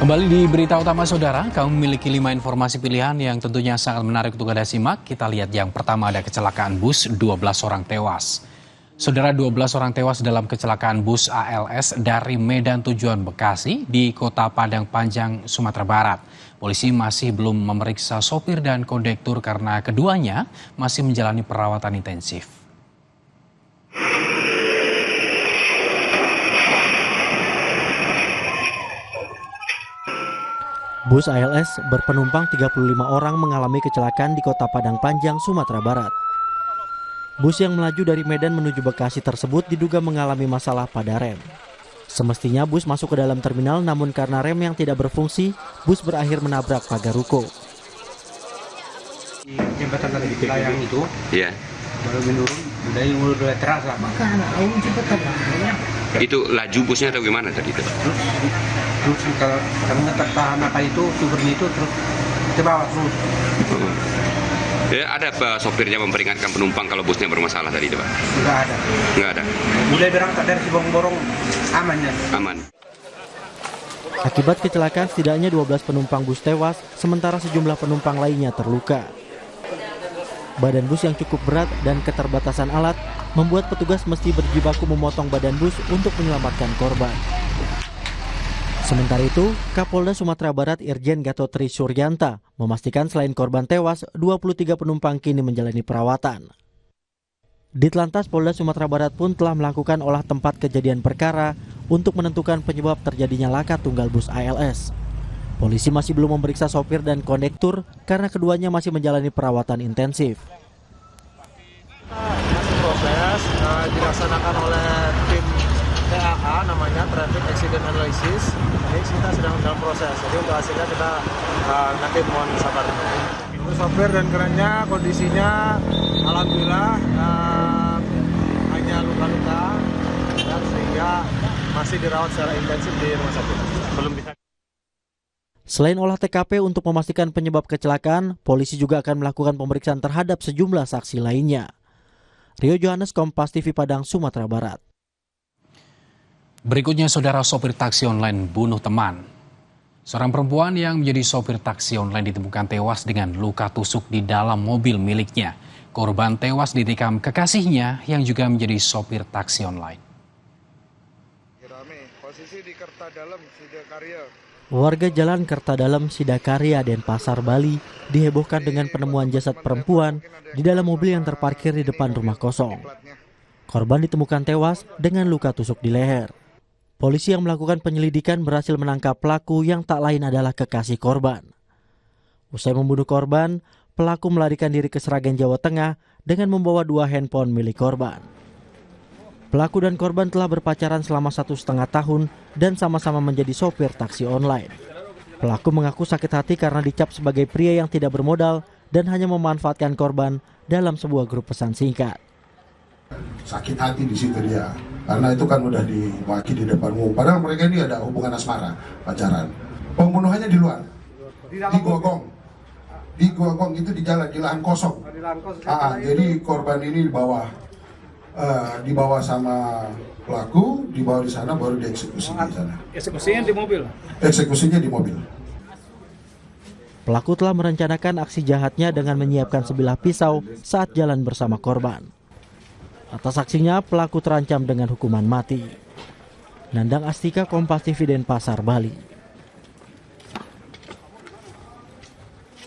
Kembali di berita utama saudara, kamu memiliki 5 informasi pilihan yang tentunya sangat menarik untuk Anda simak. Kita lihat yang pertama ada kecelakaan bus, 12 orang tewas. Saudara, 12 orang tewas dalam kecelakaan bus ALS dari Medan tujuan Bekasi di Kota Padang Panjang, Sumatera Barat. Polisi masih belum memeriksa sopir dan kondektur karena keduanya masih menjalani perawatan intensif. Bus ALS berpenumpang 35 orang mengalami kecelakaan di Kota Padang Panjang, Sumatera Barat. Bus yang melaju dari Medan menuju Bekasi tersebut diduga mengalami masalah pada rem. Semestinya bus masuk ke dalam terminal, namun karena rem yang tidak berfungsi, bus berakhir menabrak pagar ruko. Jembatan tadi di layang itu, Iya. baru menurun, udah terasa. Makanya jembatan lah. Itu laju busnya atau gimana tadi itu? Terus kalau karena tahan apa itu, sumbernya itu terus ke bawah terus. Ya, ada apa sopirnya memperingatkan penumpang kalau busnya bermasalah tadi itu, Pak? Nggak ada. Nggak ada. Mulai berangkat dari Borong aman ya. Aman. Akibat kecelakaan setidaknya 12 penumpang bus tewas, sementara sejumlah penumpang lainnya terluka. Badan bus yang cukup berat dan keterbatasan alat membuat petugas mesti berjibaku memotong badan bus untuk menyelamatkan korban. Sementara itu, Kapolda Sumatera Barat Irjen Gatotri Suryanta memastikan selain korban tewas, 23 penumpang kini menjalani perawatan. Ditlantas Polda Sumatera Barat pun telah melakukan olah tempat kejadian perkara untuk menentukan penyebab terjadinya laka tunggal bus ALS. Polisi masih belum memeriksa sopir dan kondektur karena keduanya masih menjalani perawatan intensif. Masih proses dilaksanakan oleh tim TAA, namanya Traffic Accident Analysis. Jadi kita sedang dalam proses. Jadi untuk hasilnya kita nanti mohon sabar. Untuk sopir dan kerennya kondisinya alhamdulillah hanya luka-luka dan sehingga masih dirawat secara intensif di rumah sakit. Belum bisa. Selain olah TKP untuk memastikan penyebab kecelakaan, polisi juga akan melakukan pemeriksaan terhadap sejumlah saksi lainnya. Rio Johannes, Kompas TV Padang, Sumatera Barat. Berikutnya saudara, sopir taksi online bunuh teman. Seorang perempuan yang menjadi sopir taksi online ditemukan tewas dengan luka tusuk di dalam mobil miliknya. Korban tewas ditikam kekasihnya yang juga menjadi sopir taksi online. Posisi di Kertadalam, Sidakarya. Warga Jalan Kertadalam, Sidakarya, Denpasar, Bali dihebohkan dengan penemuan jasad perempuan di dalam mobil yang terparkir di depan rumah kosong. Korban ditemukan tewas dengan luka tusuk di leher. Polisi yang melakukan penyelidikan berhasil menangkap pelaku yang tak lain adalah kekasih korban. Usai membunuh korban, pelaku melarikan diri ke Sragen, Jawa Tengah dengan membawa 2 handphone milik korban. Pelaku dan korban telah berpacaran selama 1,5 tahun dan sama-sama menjadi sopir taksi online. Pelaku mengaku sakit hati karena dicap sebagai pria yang tidak bermodal dan hanya memanfaatkan korban dalam sebuah grup pesan singkat. Sakit hati di situ dia, karena itu kan udah dimaki di depan umum. Padahal mereka ini ada hubungan asmara, pacaran. Pembunuhannya di luar, di Gogong. Di Gogong itu di jalan, di lahan kosong. Jadi korban ini dibawa sama pelaku, dibawa di sana baru dieksekusi di sana. Eksekusinya di mobil? Eksekusinya di mobil. Pelaku telah merencanakan aksi jahatnya dengan menyiapkan sebilah pisau saat jalan bersama korban. Atas aksinya, pelaku terancam dengan hukuman mati. Nandang Astika, Kompas TV, Denpasar, Bali.